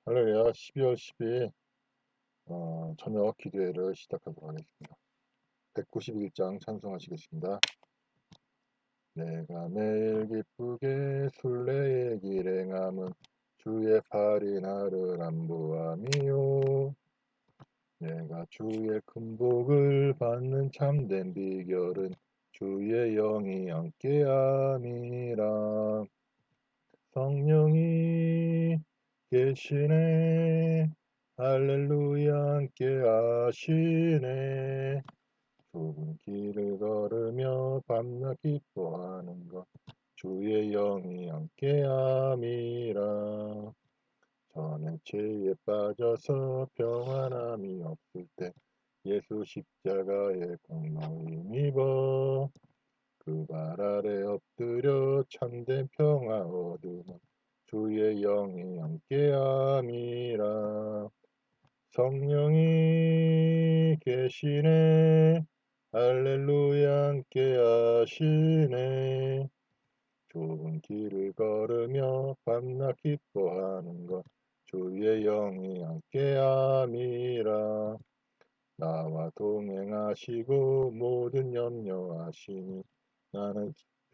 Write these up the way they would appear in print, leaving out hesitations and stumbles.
할렐루야. 12월 12일 저녁 기도회를 시작하도록 하겠습니다. 191장 찬송하시겠습니다. 내가 매일 기쁘게 순례의 길 행함은 주의 팔이 나를 안보함이요. 내가 주의 큰 복을 받는 참된 비결은 주의 영이 함께함이라. 성령이 계시네. 할렐루야 함께 하시네. 좁은 길을 걸으며 밤낮 기뻐하는 것 주의 영이 함께 함이라. 전에 죄에 빠져서 평안함이 없을 때 예수 십자가의 공로 힘입어 그 발 아래 엎드려 참된 평화 얻으면 주의 영이 함께함이라. 성령이 계시네. 할렐루야 함께하시네. 좁은 길을 걸으며 밤낮 기뻐하는 것 주의 영이 함께함이라. 나와 동행하시고 모든 염려하시니 나는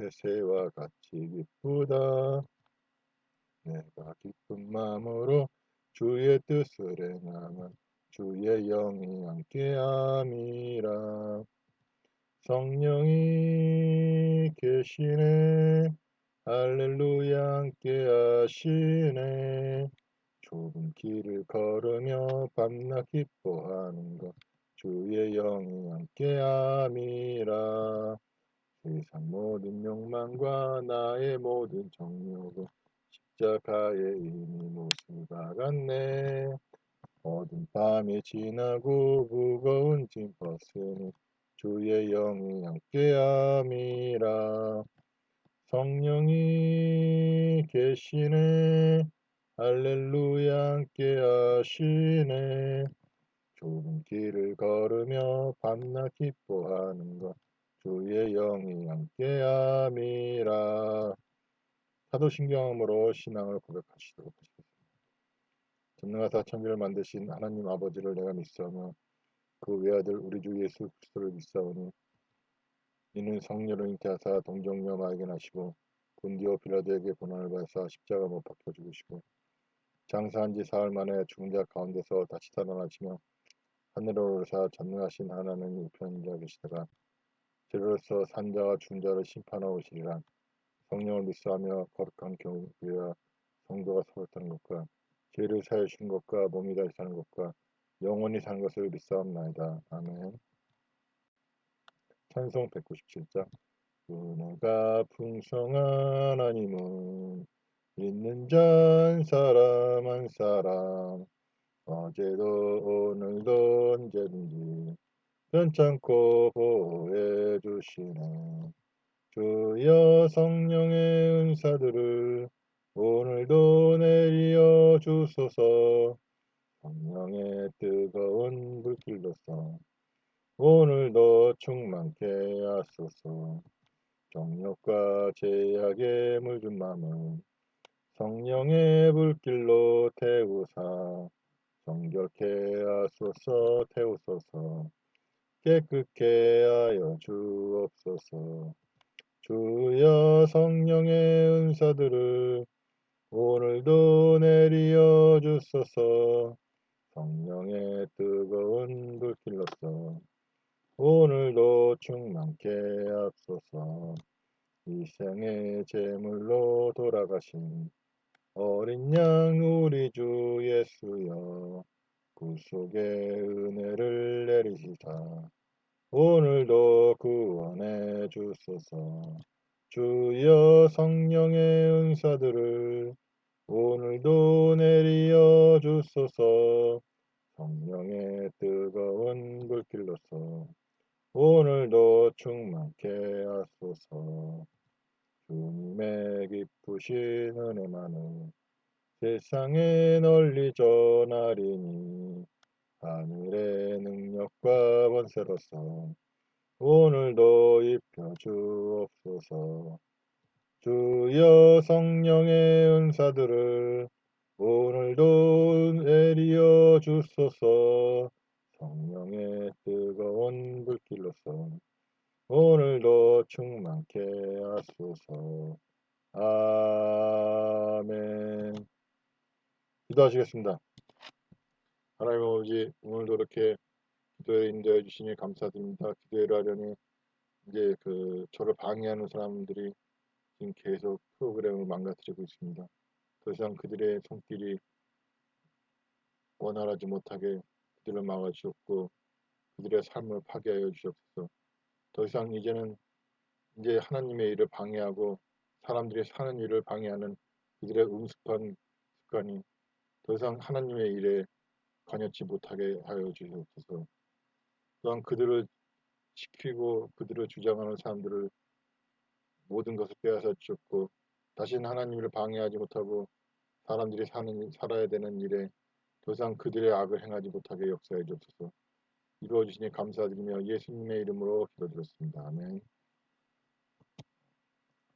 새와 같이 기쁘다. 내가 기쁜 마음으로 주의 뜻을 행하면 주의 영이 함께함이라. 성령이 계시네. 할렐루야 함께하시네. 좁은 길을 걸으며 밤낮 기뻐하는 것 주의 영이 함께함이라. 세상 모든 욕망과 나의 모든 정욕은 십자가에 이미 못을 박았네. 어두운 밤이 지나고 무거운 짐 벗으니 주의 영이 함께함이라. 성령이 계시네. 할렐루야 함께하시네. 좁은 길을 걸으며 밤낮 기뻐하는 것 주의 영이 함께함이라. 사도신경으로 신앙을 고백하시도록 하시겠습니다. 전능하사 천지를 만드신 하나님 아버지를 내가 믿사오며 그 외아들 우리 주 예수 그리스도를 믿사오니 이는 성령을 잉태하사 동정녀 마에게 나시고 본디오 빌라도에게 고난을 받으사 십자가 못 박혀 죽으시고 장사한 지 사흘 만에 죽은 자 가운데서 다시 살아나시며 하늘로 오르사 전능하신 하나님의 우편에 앉아 계시다가 저로서 산자와 죽은 자를 심판하러 오시리라. 성령을 믿사하며 거룩한 교회와 성도가 서로 타는 것과 죄를 사하여 주는 것과 몸이 다시 사는 것과 영원히 사는 것을 믿사옵나이다. 아멘. 찬송 197장. 은혜가 풍성한 하나님은 있는 자 한 사람 한 사람 어제도 오늘도 언제든지 변찮고 보호해 주시네. 주여 성령의 은사들을 오늘도 내리어 주소서. 성령의 뜨거운 불길로서 오늘도 충만케 하소서. 정욕과 제약에 물든 맘을 성령의 불길로 태우사 정결케 하소서. 태우소서. 깨끗게 하여 주옵소서. 주여 성령의 은사들을 오늘도 내리어 주소서. 성령의 뜨거운 불길로서 오늘도 충만케 하소서. 이 생의 제물로 돌아가신 어린 양 우리 주 예수여 구속의 은혜를 내리시사 오늘도 구원해 주소서. 주여 성령의 은사들을 오늘도 내리어 주소서. 성령의 뜨거운 불길로서 오늘도 충만케 하소서. 주님의 기쁘신 은혜만을 세상에 널리 전하리니 하늘의 능력과 권세로서 오늘도 입혀 주옵소서. 주여 성령의 은사들을 오늘도 내리어 주소서. 성령의 뜨거운 불길로서 오늘도 충만케 하소서. 아멘. 기도하시겠습니다. 하나님 아버지, 오늘도 이렇게 기도에 인도해 주시니 감사드립니다. 기도를 하려니 이제 저를 방해하는 사람들이 지금 계속 프로그램을 망가뜨리고 있습니다. 더 이상 그들의 손길이 원활하지 못하게 그들을 막아주셨고 그들의 삶을 파괴하여 주셨소서. 더 이상 이제 하나님의 일을 방해하고 사람들이 사는 일을 방해하는 그들의 음습한 습관이 더 이상 하나님의 일에 관여치 못하게 하여 주시옵소서. 또한 그들을 시키고 그들을 주장하는 사람들을 모든 것을 빼앗아 주셨고 다시는 하나님을 방해하지 못하고 사람들이 살아야 되는 일에 더 이상 그들의 악을 행하지 못하게 역사해 주옵소서. 이루어 주시니 감사드리며 예수님의 이름으로 기도드렸습니다. 아멘.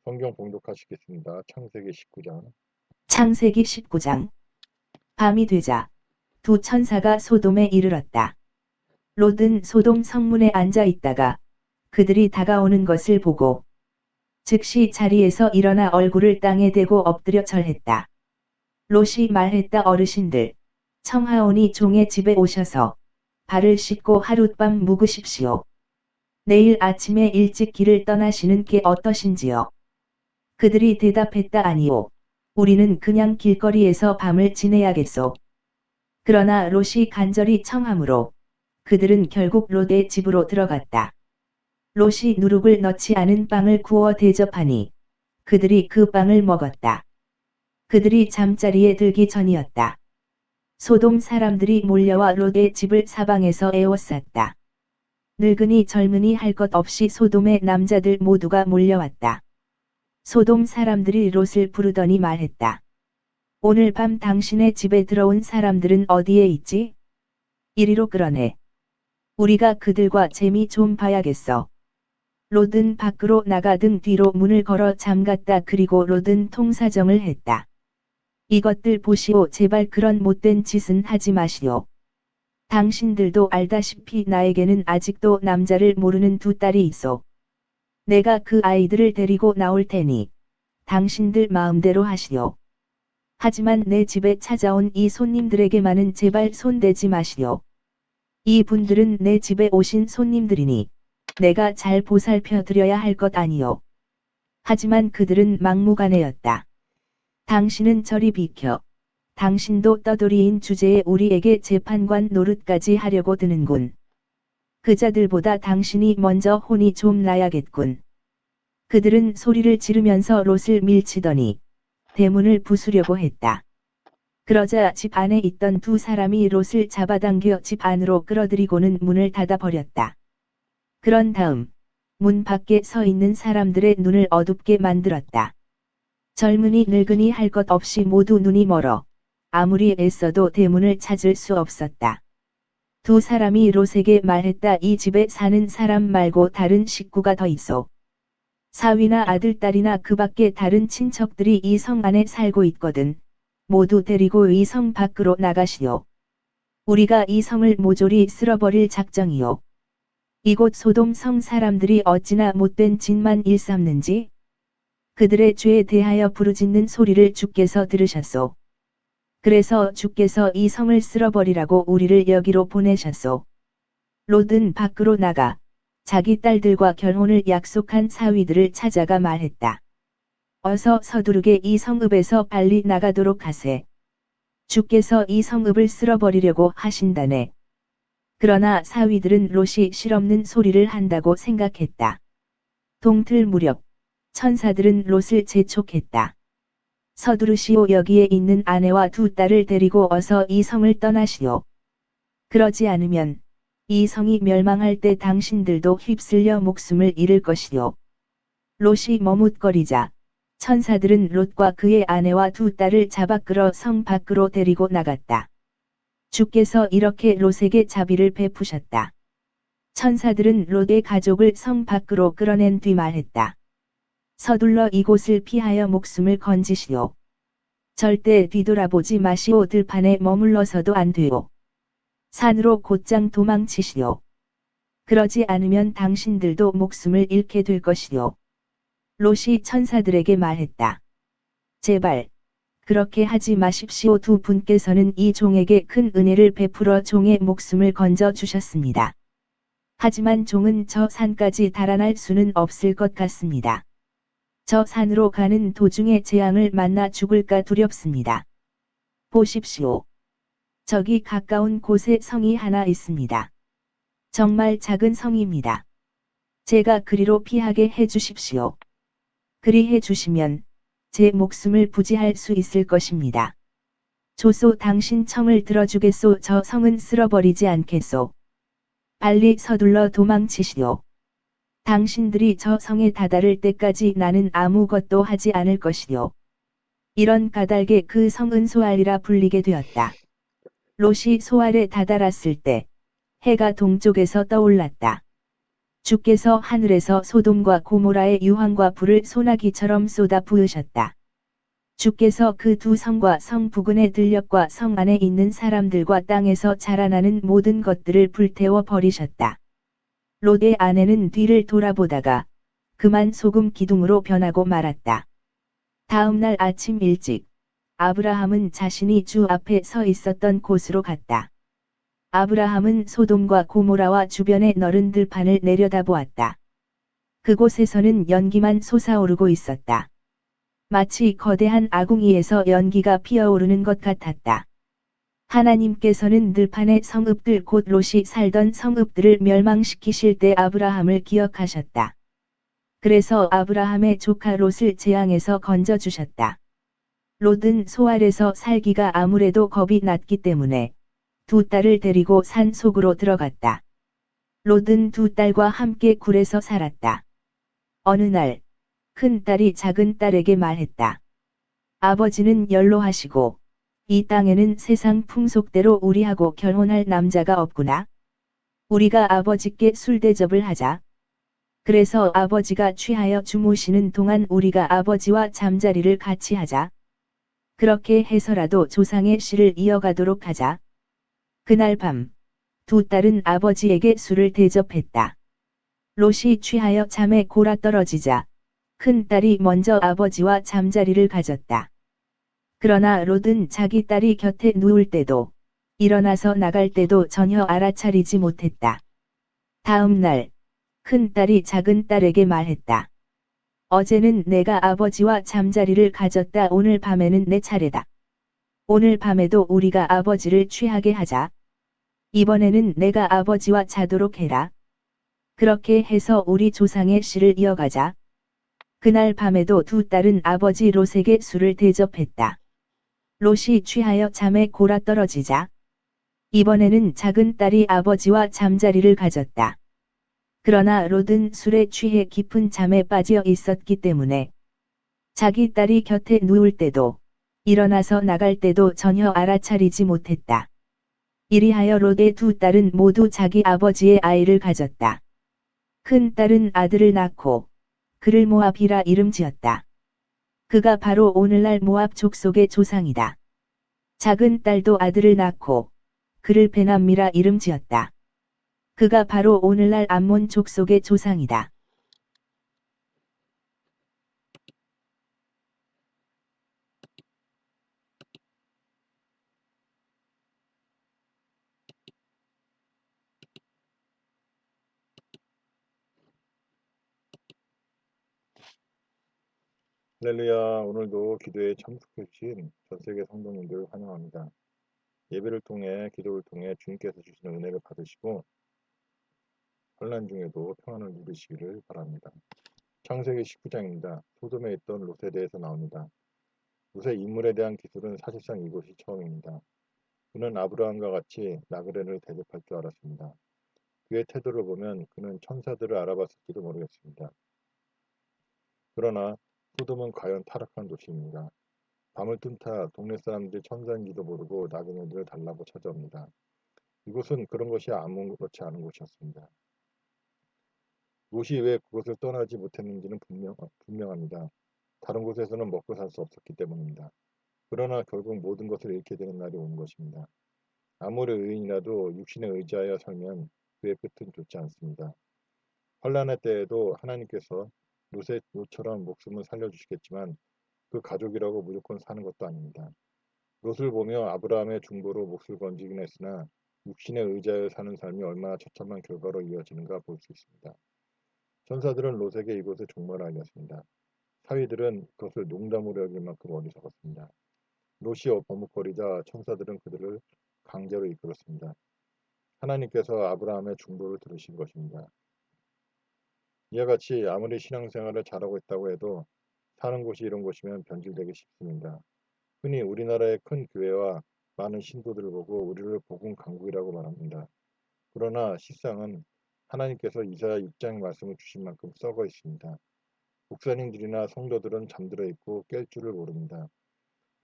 성경 봉독하시겠습니다. 창세기 19장. 창세기 19장. 밤이 되자 두 천사가 소돔에 이르렀다. 롯은 소돔 성문에 앉아 있다가 그들이 다가오는 것을 보고 즉시 자리에서 일어나 얼굴을 땅에 대고 엎드려 절했다. 롯이 말했다. 어르신들, 청하오니 종의 집에 오셔서 발을 씻고 하룻밤 묵으십시오. 내일 아침에 일찍 길을 떠나시는 게 어떠신지요? 그들이 대답했다. 아니오. 우리는 그냥 길거리에서 밤을 지내야겠소. 그러나 롯이 간절히 청하므로 그들은 결국 롯의 집으로 들어갔다. 롯이 누룩을 넣지 않은 빵을 구워 대접하니 그들이 그 빵을 먹었다. 그들이 잠자리에 들기 전이었다. 소돔 사람들이 몰려와 롯의 집을 사방에서 에워쌌다. 늙은이 젊은이 할 것 없이 소돔의 남자들 모두가 몰려왔다. 소돔 사람들이 롯을 부르더니 말했다. 오늘 밤 당신의 집에 들어온 사람들은 어디에 있지? 이리로 끌어내. 우리가 그들과 재미 좀 봐야겠어. 롯은 밖으로 나가 등 뒤로 문을 걸어 잠갔다. 그리고 롯은 통사정을 했다. 이것들 보시오. 제발 그런 못된 짓은 하지 마시오. 당신들도 알다시피 나에게는 아직도 남자를 모르는 두 딸이 있어. 내가 그 아이들을 데리고 나올 테니 당신들 마음대로 하시오. 하지만 내 집에 찾아온 이 손님들에게만은 제발 손대지 마시오. 이 분들은 내 집에 오신 손님들이니 내가 잘 보살펴 드려야 할 것 아니오. 하지만 그들은 막무가내였다. 당신은 저리 비켜. 당신도 떠돌이인 주제에 우리에게 재판관 노릇까지 하려고 드는군. 그자들보다 당신이 먼저 혼이 좀 나야겠군. 그들은 소리를 지르면서 롯을 밀치더니 대문을 부수려고 했다. 그러자 집 안에 있던 두 사람이 롯을 잡아당겨 집 안으로 끌어들이고는 문을 닫아버렸다. 그런 다음 문 밖에 서 있는 사람들의 눈을 어둡게 만들었다. 젊은이 늙은이 할 것 없이 모두 눈이 멀어 아무리 애써도 대문을 찾을 수 없었다. 두 사람이 롯에게 말했다. 이 집에 사는 사람 말고 다른 식구가 더 있어. 사위나 아들, 딸이나 그 밖에 다른 친척들이 이 성 안에 살고 있거든. 모두 데리고 이 성 밖으로 나가시오. 우리가 이 성을 모조리 쓸어버릴 작정이요. 이곳 소돔 성 사람들이 어찌나 못된 짓만 일삼는지 그들의 죄에 대하여 부르짖는 소리를 주께서 들으셨소. 그래서 주께서 이 성을 쓸어버리라고 우리를 여기로 보내셨소. 롯은 밖으로 나가 자기 딸들과 결혼을 약속한 사위들을 찾아가 말했다. 어서 서두르게 이 성읍에서 빨리 나가도록 하세. 주께서 이 성읍을 쓸어버리려고 하신다네. 그러나 사위들은 롯이 실없는 소리를 한다고 생각했다. 동틀 무렵 천사들은 롯을 재촉했다. 서두르시오. 여기에 있는 아내와 두 딸을 데리고 어서 이 성을 떠나시오. 그러지 않으면 이 성이 멸망할 때 당신들도 휩쓸려 목숨을 잃을 것이요. 롯이 머뭇거리자 천사들은 롯과 그의 아내와 두 딸을 잡아 끌어 성 밖으로 데리고 나갔다. 주께서 이렇게 롯에게 자비를 베푸셨다. 천사들은 롯의 가족을 성 밖으로 끌어낸 뒤 말했다. 서둘러 이곳을 피하여 목숨을 건지시오. 절대 뒤돌아보지 마시오. 들판에 머물러서도 안 돼요. 산으로 곧장 도망치시오. 그러지 않으면 당신들도 목숨을 잃게 될 것이요. 롯이 천사들에게 말했다. 제발, 그렇게 하지 마십시오. 두 분께서는 이 종에게 큰 은혜를 베풀어 종의 목숨을 건져 주셨습니다. 하지만 종은 저 산까지 달아날 수는 없을 것 같습니다. 저 산으로 가는 도중에 재앙을 만나 죽을까 두렵습니다. 보십시오. 저기 가까운 곳에 성이 하나 있습니다. 정말 작은 성입니다. 제가 그리로 피하게 해주십시오. 그리 해주시면 제 목숨을 부지할 수 있을 것입니다. 조소 당신 청을 들어주겠소. 저 성은 쓸어버리지 않겠소. 빨리 서둘러 도망치시오. 당신들이 저 성에 다다를 때까지 나는 아무것도 하지 않을 것이요. 이런 까닭에 그 성은 소알이라 불리게 되었다. 롯이 소알에 다다랐을 때 해가 동쪽에서 떠올랐다. 주께서 하늘에서 소돔과 고모라의 유황과 불을 소나기처럼 쏟아 부으셨다. 주께서 그 두 성과 성 부근의 들녘과 성 안에 있는 사람들과 땅에서 자라나는 모든 것들을 불태워 버리셨다. 롯의 아내는 뒤를 돌아보다가 그만 소금 기둥으로 변하고 말았다. 다음 날 아침 일찍 아브라함은 자신이 주 앞에 서 있었던 곳으로 갔다. 아브라함은 소돔과 고모라와 주변의 너른 들판을 내려다보았다. 그곳에서는 연기만 솟아오르고 있었다. 마치 거대한 아궁이에서 연기가 피어오르는 것 같았다. 하나님께서는 들판의 성읍들 곧 롯이 살던 성읍들을 멸망시키실 때 아브라함을 기억하셨다. 그래서 아브라함의 조카 롯을 재앙에서 건져주셨다. 롯은 소알에서 살기가 아무래도 겁이 났기 때문에 두 딸을 데리고 산 속으로 들어갔다. 롯은 두 딸과 함께 굴에서 살았다. 어느 날, 큰 딸이 작은 딸에게 말했다. 아버지는 연로하시고, 이 땅에는 세상 풍속대로 우리하고 결혼할 남자가 없구나. 우리가 아버지께 술 대접을 하자. 그래서 아버지가 취하여 주무시는 동안 우리가 아버지와 잠자리를 같이 하자. 그렇게 해서라도 조상의 씨를 이어가도록 하자. 그날 밤, 두 딸은 아버지에게 술을 대접했다. 롯이 취하여 잠에 골아떨어지자, 큰 딸이 먼저 아버지와 잠자리를 가졌다. 그러나 롯은 자기 딸이 곁에 누울 때도, 일어나서 나갈 때도 전혀 알아차리지 못했다. 다음 날, 큰 딸이 작은 딸에게 말했다. 어제는 내가 아버지와 잠자리를 가졌다. 오늘 밤에는 내 차례다. 오늘 밤에도 우리가 아버지를 취하게 하자. 이번에는 내가 아버지와 자도록 해라. 그렇게 해서 우리 조상의 씨를 이어가자. 그날 밤에도 두 딸은 아버지 롯에게 술을 대접했다. 롯이 취하여 잠에 골아떨어지자. 이번에는 작은 딸이 아버지와 잠자리를 가졌다. 그러나 롯은 술에 취해 깊은 잠에 빠져 있었기 때문에 자기 딸이 곁에 누울 때도 일어나서 나갈 때도 전혀 알아차리지 못했다. 이리하여 롯의 두 딸은 모두 자기 아버지의 아이를 가졌다. 큰 딸은 아들을 낳고 그를 모압이라 이름 지었다. 그가 바로 오늘날 모압 족속의 조상이다. 작은 딸도 아들을 낳고 그를 베남미라 이름 지었다. 그가 바로 오늘날 암몬 족속의 조상이다. 할렐루야. 오늘도 기도에 참석해주신 전 세계 성도님들 환영합니다. 예배를 통해 기도를 통해 주님께서 주시는 은혜를 받으시고 환난 중에도 평안을 누리시기를 바랍니다. 창세기 19장입니다. 소돔에 있던 롯에 대해서 나옵니다. 롯의 인물에 대한 기술은 사실상 이곳이 처음입니다. 그는 아브라함과 같이 나그네를 대접할 줄 알았습니다. 그의 태도를 보면 그는 천사들을 알아봤을지도 모르겠습니다. 그러나 소돔은 과연 타락한 도시입니다. 밤을 뜬타 동네 사람들이 천사인지도 모르고 나그네들을 달라고 찾아옵니다. 이곳은 그런 것이 아무렇지 않은 곳이었습니다. 롯이 왜 그곳을 떠나지 못했는지는 분명합니다. 다른 곳에서는 먹고 살 수 없었기 때문입니다. 그러나 결국 모든 것을 잃게 되는 날이 오는 것입니다. 아무리 의인이라도 육신에 의지하여 살면 그의 끝은 좋지 않습니다. 환란의 때에도 하나님께서 롯처럼 목숨을 살려주시겠지만 그 가족이라고 무조건 사는 것도 아닙니다. 롯을 보며 아브라함의 중보로 몫을 건지긴 했으나 육신에 의지하여 사는 삶이 얼마나 처참한 결과로 이어지는가 볼 수 있습니다. 천사들은 롯에게 이곳의 종말을 알렸습니다. 사위들은 그것을 농담으로 여길 만큼 어리석었습니다. 롯이 버뭇거리자 천사들은 그들을 강제로 이끌었습니다. 하나님께서 아브라함의 중보를 들으신 것입니다. 이와 같이 아무리 신앙생활을 잘하고 있다고 해도 사는 곳이 이런 곳이면 변질되기 쉽습니다. 흔히 우리나라의 큰 교회와 많은 신도들을 보고 우리를 복음 강국이라고 말합니다. 그러나 실상은 하나님께서 이사야 6장 말씀을 주신 만큼 썩어 있습니다. 목사님들이나 성도들은 잠들어 있고 깰 줄을 모릅니다.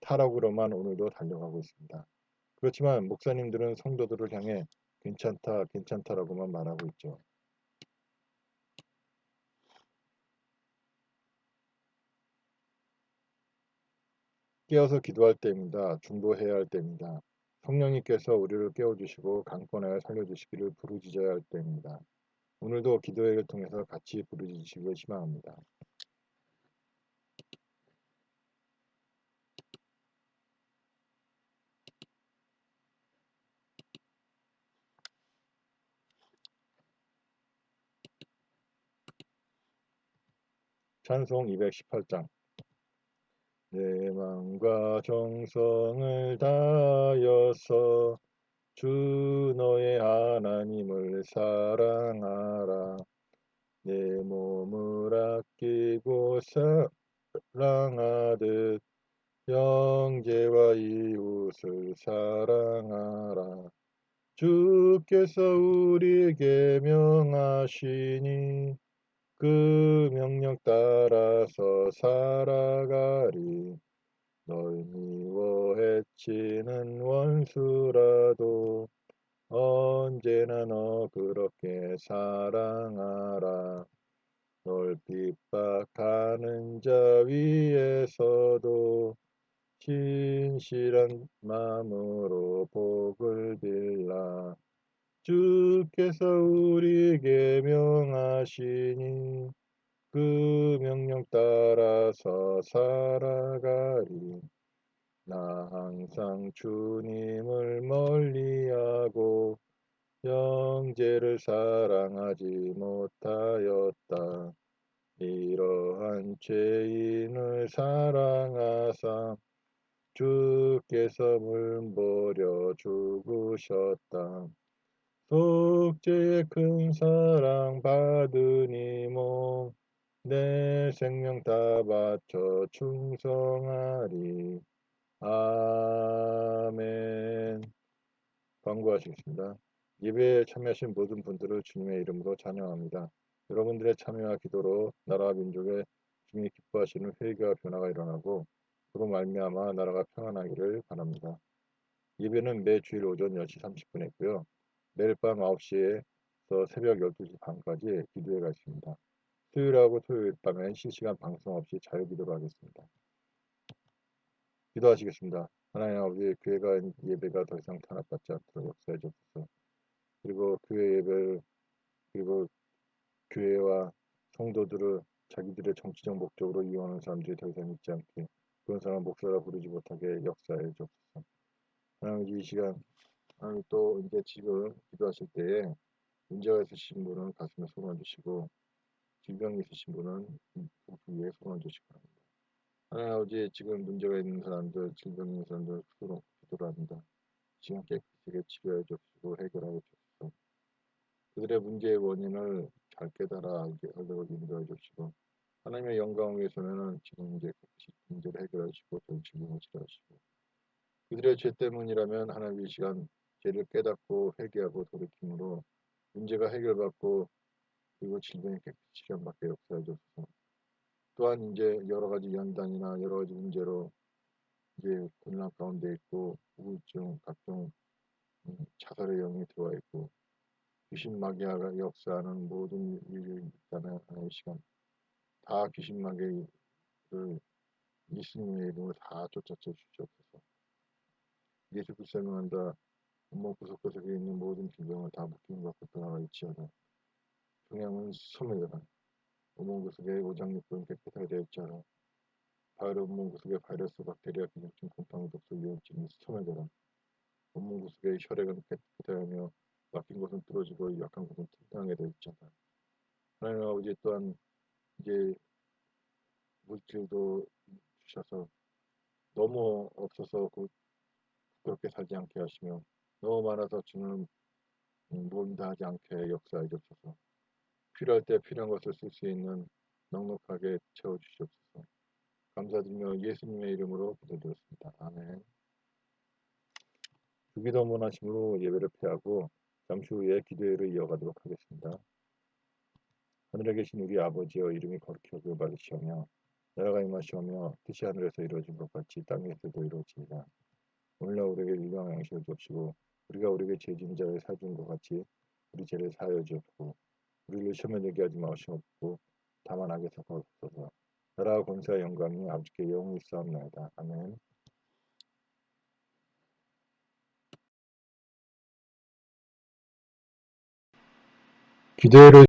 타락으로만 오늘도 달려가고 있습니다. 그렇지만 목사님들은 성도들을 향해 괜찮다, 괜찮다라고만 말하고 있죠. 깨어서 기도할 때입니다. 중보해야 할 때입니다. 성령님께서 우리를 깨워주시고 강권하여 살려주시기를 부르짖어야 할 때입니다. 오늘도 기도회를 통해서 같이 부르짖으시길 희망합니다. 찬송 218장 내 마음과 정성을 다하여서 주 너의 하나님을 사랑하라. 내 몸을 아끼고 사랑하듯 형제와 이웃을 사랑하라. 주께서 우리에게 명하시니 그 명령 따라서 살아가리. 널 미워 해치는 원수라도 언제나 너 그렇게 사랑하라. 널 핍박하는 자 위에서도 진실한 마음으로 복을 빌라. 주께서 우리에게 명하시니 그 명령 따라서 살아가리. 나 항상 주님을 멀리하고 형제를 사랑하지 못하였다. 이러한 죄인을 사랑하사 주께서 물버려 죽으셨다. 속죄의 큰 사랑 받으니 내 생명 다 바쳐 충성하리. 아멘. 광고하시겠습니다. 예배에 참여하신 모든 분들을 주님의 이름으로 찬양합니다. 여러분들의 참여와 기도로 나라와 민족의 주님이 기뻐하시는 회개와 변화가 일어나고 그로 말미암아 나라가 평안하기를 바랍니다. 예배는 매 주일 오전 10시 30분에 있고요. 매일 밤 9시에서 새벽 12시 반까지 기도회가 있습니다. 수요일하고 토요일 밤엔 실시간 방송 없이 자유기도로 하겠습니다. 기도하시겠습니다. 하나님 아버지, 교회가 예배가 더 이상 탄압받지 않도록 역사해 주옵소서. 그리고 교회 예배를, 그리고 교회와 성도들을 자기들의 정치적 목적으로 이용하는 사람들이 더 이상 있지 않게, 그런 사람 목사라 부르지 못하게 역사해 주옵소서. 하나님 이 시간, 하나님 또 이제 지금 기도하실 때에 문제가 있으신 분은 가슴에 손을 주시고 질병이 있으신 분은 목 위에 손을 주시기 바랍니다. 하나님 아버지, 지금 문제가 있는 사람들, 질병 있는 사람들 스스로 기도를 합니다. 지금 깨끗하게 치료해 주시고 해결하여 주옵소서. 그들의 문제의 원인을 잘 깨달아 알게 하도록 인도해 주시고 하나님의 영광을 위해서는 지금 이제 깨끗이 문제를 해결해 주시고 전 질병을 치료하시고 그들의 죄 때문이라면 하나님 이 시간 죄를 깨닫고 회개하고 돌이킴으로 문제가 해결받고 그리고 질병이 깨끗이 치료받게 역사해 주옵소서. 또한 이제 여러 가지 연단이나 여러 가지 문제로 이제 고난 가운데 있고 우울증, 각종 자살의 영이 들어와 있고 귀신 마귀가 역사하는 모든 일이 있다면 하나의 시간 다 귀신 마귀를 예수님의 이름으로 다 쫓아쳐 주시옵소서. 예수 그리스도를 명한다. 온몸 구석구석에 있는 모든 질병을 다 묶임 받고 떠나가 있지어다. 평양은 소멸되라. 온몸 구석에 오장육부는 깨끗하게 되었지어다. 온몸 구석에 바이러스, 박테리아, 기생충, 곰팡이, 독소, 유해증이 소멸되라. 온몸 구석에 혈액은 깨끗하며 막힌 곳은 뚫어지고 약한 곳은 튼튼하게 되었지어다. 하나님 아버지 또한 이제 물질도 주셔서 너무 없어서 그렇게 살지 않게 하시며 너무 많아서 주는 무임다 하지 않게 역사해 주옵소서. 필요할 때 필요한 것을 쓸 수 있는 넉넉하게 채워주시옵소서. 감사드리며 예수님의 이름으로 기도드렸습니다. 아멘. 주기도 문하심으로 예배를 폐하고 잠시 후에 기도회를 이어가도록 하겠습니다. 하늘에 계신 우리 아버지여 이름이 거룩히 여겨 받으시오며 나라가 임하시오며 뜻이 하늘에서 이루어진 것 같이 땅에서도 이루어지이다. 오늘날 우리에게 일용할 양식을 주옵시고 우리가 우리에게 죄 지은 자를 사준 것 같이 우리 죄를 사하여 주옵고 우리를 시험에 들게 하지 마시옵고 다만 악에서 구하옵소서. 나라와 권세와 영광이 아버지께 영원히 있사옵나이다. 아멘. 기도회를